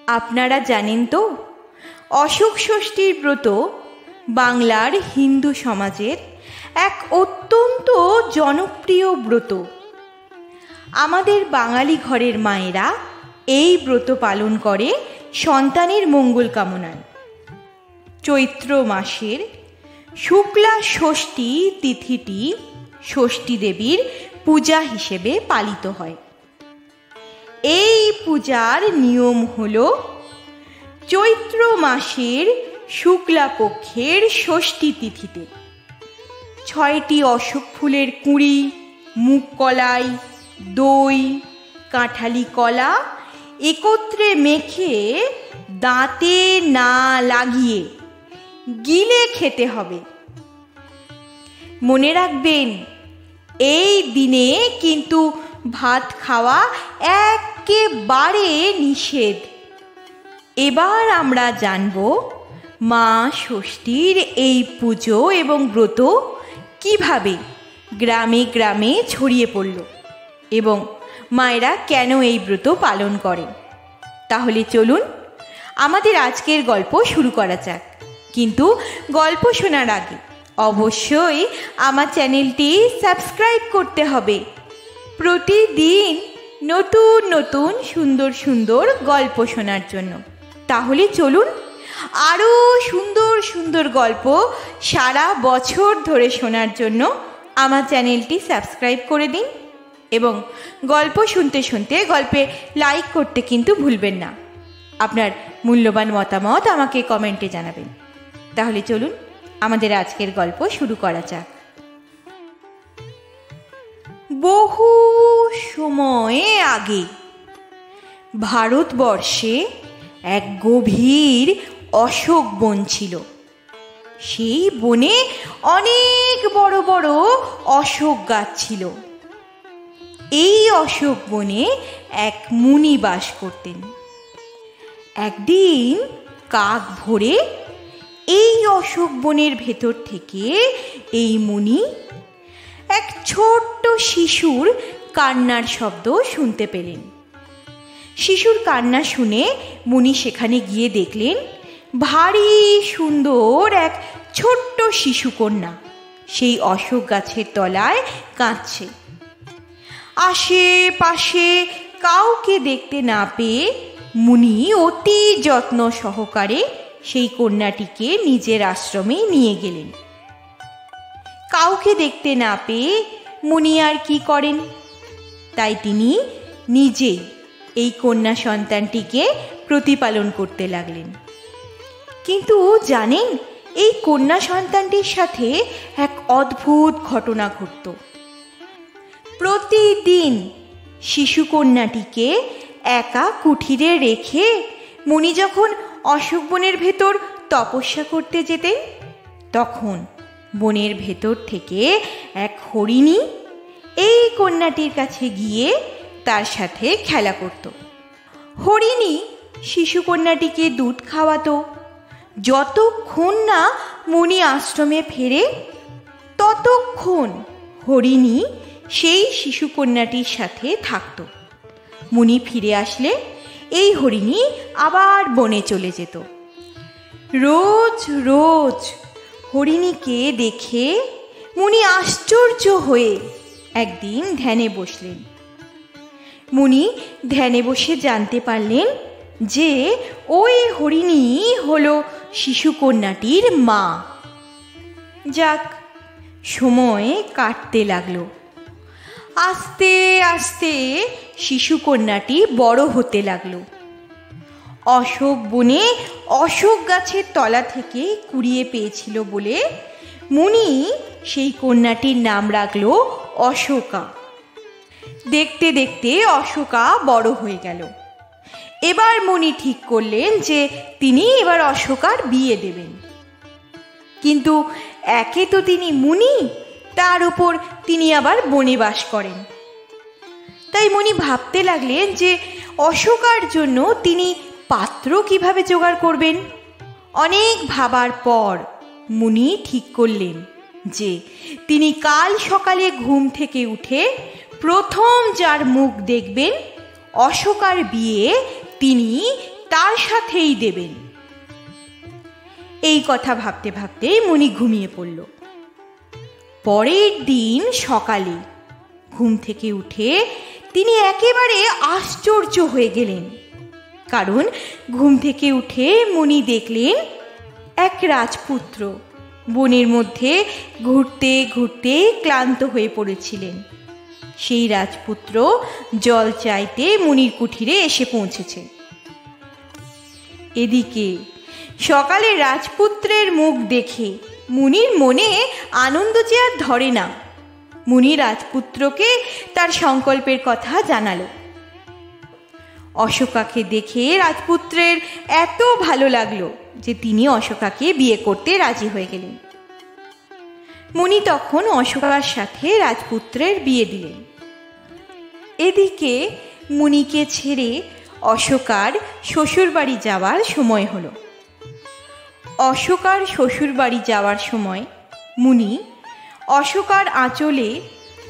আপনারা জানেন তো, অশোক ষষ্ঠীর ব্রত বাংলার হিন্দু সমাজের এক অত্যন্ত জনপ্রিয় ব্রত। আমাদের বাঙালি ঘরের মায়েরা এই ব্রত পালন করে সন্তানের মঙ্গল কামনায়। চৈত্র মাসের শুক্লা ষষ্ঠী তিথিটি ষষ্ঠী দেবীর পূজা হিসেবে পালিত হয়। এই পূজার নিয়ম হল, চৈত্র মাসের শুক্লা পক্ষের ষষ্ঠী তিথিতে 6টি অশোক ফুলের কুঁড়ি, মুগ কলাই, দই, কাঁঠালি কলা একত্রে মেখে দাঁতে না লাগিয়ে গিলে খেতে হবে। মনে রাখবেন, এই দিনে কিন্তু ভাত খাওয়া একেবারে নিষেধ। এবার আমরা জানব মা ষষ্ঠীর এই পুজো এবং ব্রত কিভাবে গ্রামে গ্রামে ছড়িয়ে পড়ল এবং মায়েরা কেন এই ব্রত পালন করে। তাহলে চলুন আমাদের আজকের গল্প শুরু করা যাক। কিন্তু গল্প শোনার আগে অবশ্যই আমার চ্যানেলটি সাবস্ক্রাইব করতে হবে। প্রতিদিন নতুন নতুন সুন্দর সুন্দর গল্প শোনার জন্য। তাহলে চলুন আরও সুন্দর সুন্দর গল্প সারা বছর ধরে শোনার জন্য আমার চ্যানেলটি সাবস্ক্রাইব করে দিন এবং গল্প শুনতে শুনতে গল্পে লাইক করতে কিন্তু ভুলবেন না। আপনার মূল্যবান মতামত আমাকে কমেন্টে জানাবেন। তাহলে চলুন আমাদের আজকের গল্প শুরু করা যাক। বহু সময় আগে ভারতবর্ষে এক গভীর অশোক বন ছিল। সেই বনে অনেক বড় বড় অশোক গাছ ছিল। এই অশোক বনে এক মুনি বাস করতেন। একদিন কাক ভোরে এই অশোক বনের ভেতর থেকে এই মুনি এক ছোট্ট শিশুর কান্নার শব্দ শুনতে পেলেন। শিশুর কান্না শুনে মুনি সেখানে গিয়ে দেখলেন ভারী সুন্দর এক ছোট্ট শিশুকন্যা সেই অশোক গাছের তলায় কাঁদছে। আশেপাশে কাউকে দেখতে না পেয়ে মুনি অতি যত্ন সহকারে সেই কন্যাটিকে নিজের আশ্রমে নিয়ে গেলেন। কাউকে দেখতে না পেয়ে মুনি আর কি করেন, তাই তিনি নিজেই এই কন্যা সন্তানটিকে প্রতিপালন করতে লাগলেন। কিন্তু জানেন, এই কন্যা সন্তানটির সাথে এক অদ্ভুত ঘটনা ঘটত। প্রতিদিন শিশু কন্যাটিকে একা কুঠিরে রেখে মুনি যখন অশোক বনের ভেতর তপস্যা করতে যেতেন, তখন বনের ভেতর থেকে এক হরিণী এই কন্যাটির কাছে গিয়ে তার সাথে খেলা করত। হরিণী শিশু কন্যাটিকে দুধ খাওয়াতো। যতক্ষণ না মুনি আশ্রমে ফেরে ততক্ষণ হরিণী সেই শিশু কন্যাটির সাথে থাকত। মুনি ফিরে আসলে এই হরিণী আবার বনে চলে যেত। রোজ রোজ হরিণীকে দেখে মুনি আশ্চর্য হয়ে একদিন ধ্যানে বসলেন। মুনি ধ্যানে বসে জানতে পারলেন যে ওই হরিণী হলো শিশু কন্যাটির মা। যাক, সময় কাটতে লাগলো। আস্তে আস্তে শিশু কন্যাটি বড় হতে লাগলো। অশোক বনে অশোক গাছের তলা থেকে কুড়িয়ে পেয়েছিল বলে মুনি সেই কন্যাটির নাম রাখল অশোকা। দেখতে দেখতে অশোকা বড় হয়ে গেল। এবার মুনি ঠিক করলেন যে তিনি এবার অশোকার বিয়ে দেবেন। কিন্তু একে তো তিনি মুনি, তার উপর তিনি আবার বনে বাস করেন। তাই মুনি ভাবতে লাগলেন যে অশোকার জন্য তিনি পাত্র কিভাবে জোগাড় করবেন। অনেক ভাবার পর মুনি ঠিক করলেন যে তিনি কাল সকালে ঘুম থেকে উঠে প্রথম যার মুখ দেখবেন অশোকার বিয়ে তিনি তার সাথেই দেবেন। এই কথা ভাবতে ভাবতে মুনি ঘুমিয়ে পড়ল। পরের দিন সকালে ঘুম থেকে উঠে তিনি একেবারে আশ্চর্য হয়ে গেলেন, কারণ ঘুম থেকে উঠে মুনি দেখলেন এক রাজপুত্র বনের মধ্যে ঘুরতে ঘুরতে ক্লান্ত হয়ে পড়েছিলেন। সেই রাজপুত্র জল চাইতে মুনির কুঠিরে এসে পৌঁছেছে। এদিকে সকালে রাজপুত্রের মুখ দেখে মুনির মনে আনন্দ যে আর ধরে না। মুনি রাজপুত্রকে তার সংকল্পের কথা জানালো। অশোকাকে দেখে রাজপুত্রের এত ভালো লাগলো যে তিনি অশোকাকে বিয়ে করতে রাজি হয়ে গেলেন। মুনি তখন অশোকার সাথে রাজপুত্রের বিয়ে দিলেন। এদিকে মুনিকে ছেড়ে অশোকার শ্বশুরবাড়ি যাওয়ার সময় হলো। অশোকার শ্বশুরবাড়ি যাওয়ার সময় মুনি অশোকার আঁচলে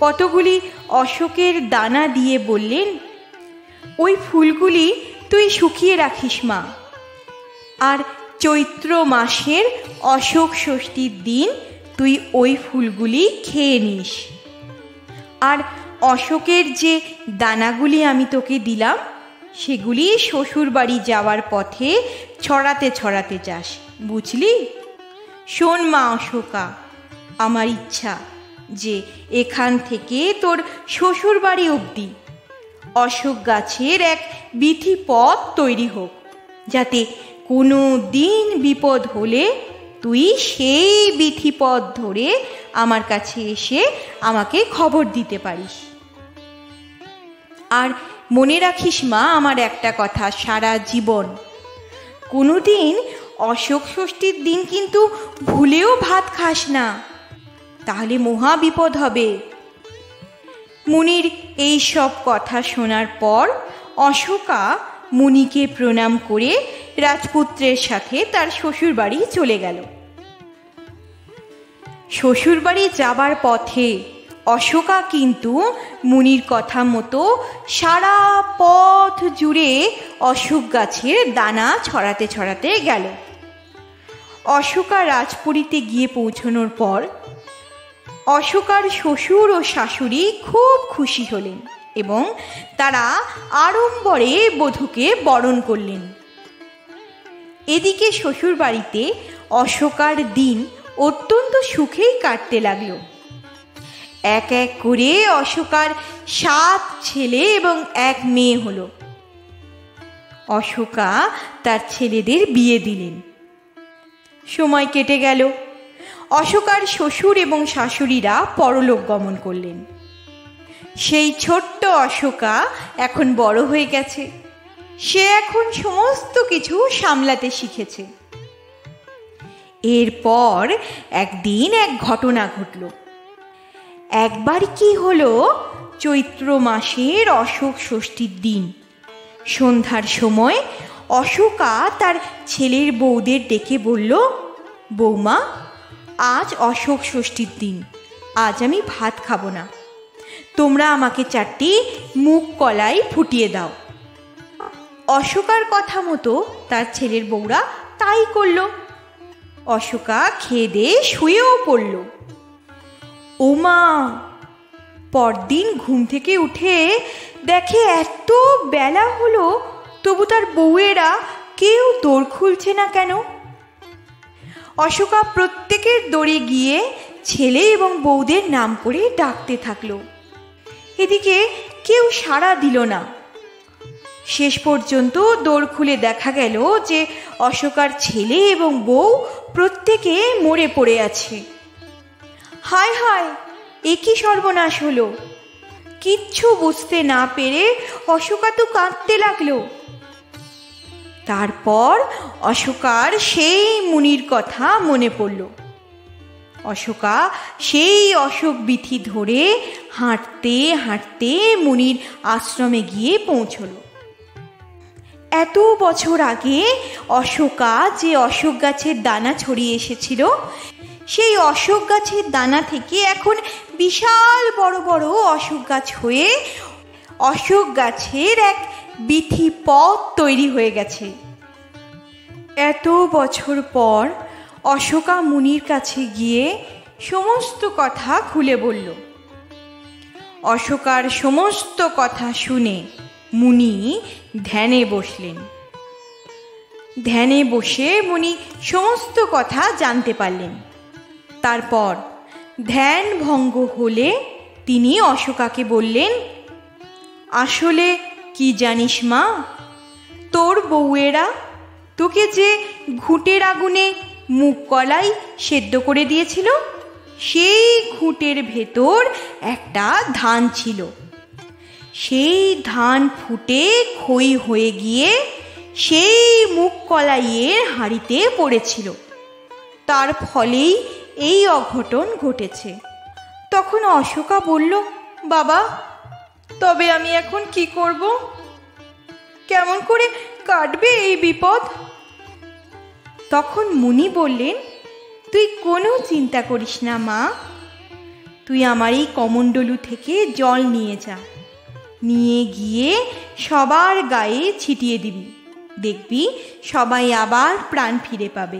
কতগুলি অশোকের দানা দিয়ে বললেন, ওই ফুলগুলি তুই শুকিয়ে রাখিস মা, আর চৈত্র মাসের অশোক ষষ্ঠীর দিন তুই ওই ফুলগুলি খেয়ে নিস। আর অশোকের যে দানাগুলি আমি তোকে দিলাম সেগুলি শ্বশুরবাড়ি যাওয়ার পথে ছড়াতে ছড়াতে যাস, বুঝলি? শোন মা অশোকা, আমার ইচ্ছা যে এখান থেকে তোর শ্বশুরবাড়ি অবধি অশোক গাছের এক বিথি পথ তৈরি হোক, যাতে কোনো দিন বিপদ হলে তুই সেই বিথি পথ ধরে আমার কাছে এসে আমাকে খবর দিতে পারিস। আর মনে রাখিস মা আমার একটা কথা, সারা জীবন কোনো দিন অশোক ষষ্ঠীর দিন কিন্তু ভুলেও ভাত খাস না, তাহলে মহা বিপদ হবে। মুনির এই সব কথা শোনার পর অশোকা মুনিকে প্রণাম করে রাজপুত্রের সাথে তার শ্বশুরবাড়ি চলে গেল। শ্বশুরবাড়ি যাবার পথে অশোকা কিন্তু মুনির কথা মতো সারা পথ জুড়ে অশোক গাছের দানা ছড়াতে ছড়াতে গেল। অশোকা রাজপুরীতে গিয়ে পৌঁছানোর পর অশোকার শ্বশুর ও শাশুড়ি খুব খুশি হলেন এবং তারা আড়ম্বরে বধূকে বরণ করলেন। এদিকে শ্বশুরবাড়িতে অশোকার দিন অত্যন্ত সুখেই কাটতে লাগলো। এক এক করে অশোকার 7 ছেলে এবং 1 মেয়ে হলো। অশোকা তার ছেলেদের বিয়ে দিলেন। সময় কেটে গেল। অশোকার শ্বশুর এবং শাশুড়িরা পরলোক গমন করলেন। সেই ছোট্ট অশোকা এখন বড় হয়ে গেছে। সে এখন সমস্ত কিছু সামলাতে শিখেছে। এরপর একদিন এক ঘটনা ঘটল। একবার কি হলো, চৈত্র মাসের অশোক ষষ্ঠীর দিন সন্ধ্যার সময় অশোকা তার ছেলের বউদের ডেকে বলল, বৌমা, আজ অশোক ষষ্ঠীর দিন, আজ আমি ভাত খাবো না, তোমরা আমাকে 4টি মুগ কলাই ফুটিয়ে দাও। অশোকার কথা মতো তার ছেলের বউরা তাই করল। অশোকা খেয়ে দিয়ে শুয়েও পড়ল। ও মা, পরদিন ঘুম থেকে উঠে দেখে এত বেলা হলো তবু তার বউয়েরা কেউ দোর খুলছে না কেন। অশোকা প্রত্যেকের দোরে গিয়ে ছেলে এবং বউদের নাম করে ডাকতে থাকলো। এদিকে কেউ সাড়া দিল না। শেষ পর্যন্ত দোর খুলে দেখা গেল যে অশোকার ছেলে এবং বউ প্রত্যেকে মরে পড়ে আছে। হায় হায়, এ কি সর্বনাশ হলো! কিচ্ছু বুঝতে না পেরে অশোকা তো কাঁদতে লাগলো। তারপর অশোকার সেই মুনির কথা মনে পড়ল। অশোকা সেই অশোক বিথি ধরে হাঁটতে হাঁটতে মুনির আশ্রমে গিয়ে পৌঁছল। এত বছর আগে অশোকা যে অশোক গাছের দানা ছড়িয়ে এসেছিল, সেই অশোক গাছের দানা থেকে এখন বিশাল বড় বড় অশোক গাছ হয়ে অশোক গাছের এক বিথি পথ তৈরি হয়ে গেছে। এত বছর পর অশোকা মুনির কাছে গিয়ে সমস্ত কথা খুলে বলল। অশোকার সমস্ত কথা শুনে মুনি ধ্যানে বসলেন। ধ্যানে বসে মুনি সমস্ত কথা জানতে পারলেন। তারপর ধ্যান ভঙ্গ হলে তিনি অশোকাকে বললেন, আসলে কি জানিস মা, তোর বউয়েরা তোকে যে ঘুঁটের আগুনে মুগ কলাই সেদ্ধ করে দিয়েছিল, সেই ঘুঁটের ভেতর একটা ধান ছিল। সেই ধান ফুটে খই হয়ে গিয়ে সেই মুগ কলাইয়ের হাঁড়িতে পড়েছিল। তার ফলেই এই অঘটন ঘটেছে। তখন অশোকা বলল, বাবা, তবে আমি এখন কি করব? কেমন করে কাটবে এই বিপদ? তখন মুনি বললেন, তুই কোনো চিন্তা করিস না মা, তুই আমার এই কমণ্ডলু থেকে জল নিয়ে যা, নিয়ে গিয়ে সবার গায়ে ছিটিয়ে দিবি, দেখবি সবাই আবার প্রাণ ফিরে পাবে।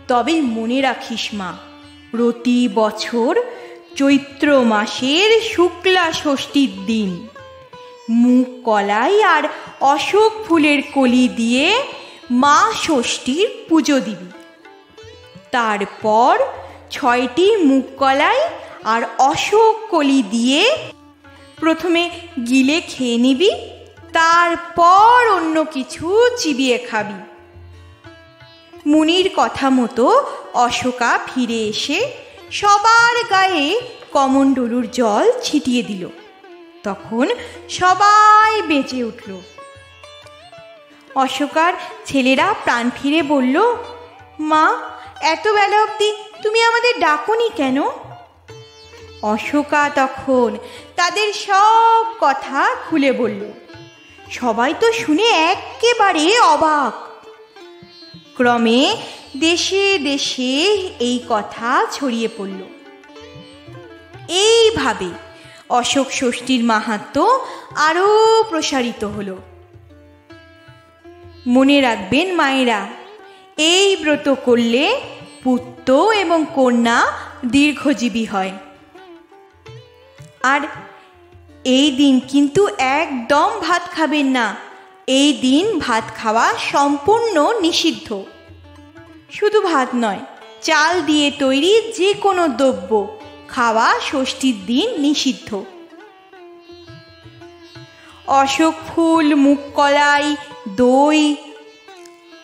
তবে মনে রাখিস মা, প্রতি বছর চৈত্র মাসের শুক্লা ষষ্ঠীর দিন মুগ কলাই আর অশোক ফুলের কলি দিয়ে মা ষষ্ঠীর পুজো দিবি। তারপর 6টি মুগ কলাই আর অশোক কলি দিয়ে প্রথমে গিলে খেয়ে নিবি, তারপর অন্য কিছু চিবিয়ে খাবি। মুনির কথা মতো অশোকা ফিরে এসে সবার গায়ে কমণ্ডলুর জল ছিটিয়ে দিল। তখন সবাই বেঁচে উঠল। অশোকার ছেলেরা প্রাণ ফিরে বলল, মা, এত বেলা অবধি তুমি আমাদের ডাকোনি কেন? অশোকা তখন তাদের সব কথা খুলে বলল। সবাই তো শুনে একেবারে অবাক। ক্রমে দেশে দেশে এই কথা ছড়িয়ে পড়ল। এইভাবে অশোক ষষ্ঠীর মাহাত্ম্য আরো প্রসারিত হলো। মনে রাখবেন মায়েরা, এই ব্রত করলে পুত্র এবং কন্যা দীর্ঘজীবী হয়। আর এই দিন কিন্তু একদম ভাত খাবেন না। এই দিন ভাত খাওয়া সম্পূর্ণ নিষিদ্ধ। শুধু ভাত নয়, চাল দিয়ে তৈরি যে কোনো দ্রব্য খাওয়া ষষ্ঠীর দিন নিষিদ্ধ। অশোক ফুল, মুগ কলাই, দই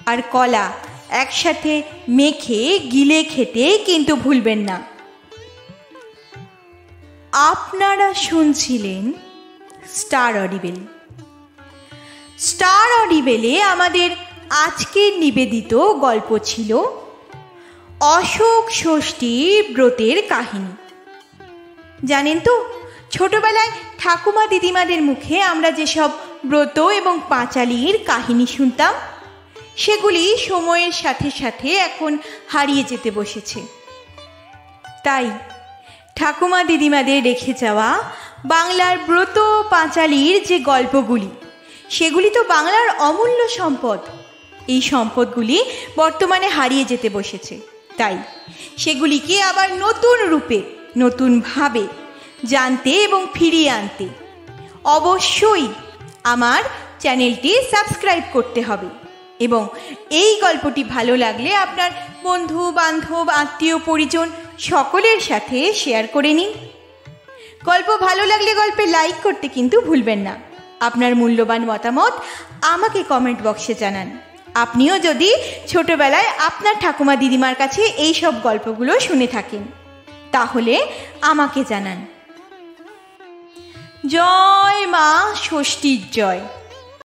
আর কলা একসাথে মেখে গিলে খেতে কিন্তু ভুলবেন না। আপনারা শুনছিলেন স্টার অডিবেল। স্টার অডিবেলে আমাদের আজকের নিবেদিত গল্প ছিল অশোক ষষ্ঠী ব্রতের কাহিনী। জানেন তো, ছোটবেলায় ঠাকুমা দিদিমাদের মুখে আমরা যেসব ব্রত এবং পাঁচালীর কাহিনী শুনতাম, সেগুলি সময়ের সাথে সাথে এখন হারিয়ে যেতে বসেছে। তাই ঠাকুমা দিদিমাদের রেখে যাওয়া বাংলার ব্রত পাঁচালীর যে গল্পগুলি, সেগুলি তো বাংলার অমূল্য সম্পদ। এই সম্পদগুলি বর্তমানে হারিয়ে যেতে বসেছে। তাই সেগুলিকে আবার নতুন রূপে, নতুনভাবে জানতে এবং ফিরিয়ে আনতে অবশ্যই আমার চ্যানেলটি সাবস্ক্রাইব করতে হবে। এবং এই গল্পটি ভালো লাগলে আপনার বন্ধু বান্ধব, আত্মীয় পরিজন সকলের সাথে শেয়ার করে নিন। গল্প ভালো লাগলে গল্পে লাইক করতে কিন্তু ভুলবেন না। আপনার মূল্যবান মতামত আমাকে কমেন্ট বক্সে জানান। আপনিও যদি ছোটবেলায় আপনার ঠাকুমা দিদিমার কাছে এই সব গল্পগুলো শুনে থাকেন, তাহলে আমাকে জানান। জয় মা ষষ্ঠীর জয়।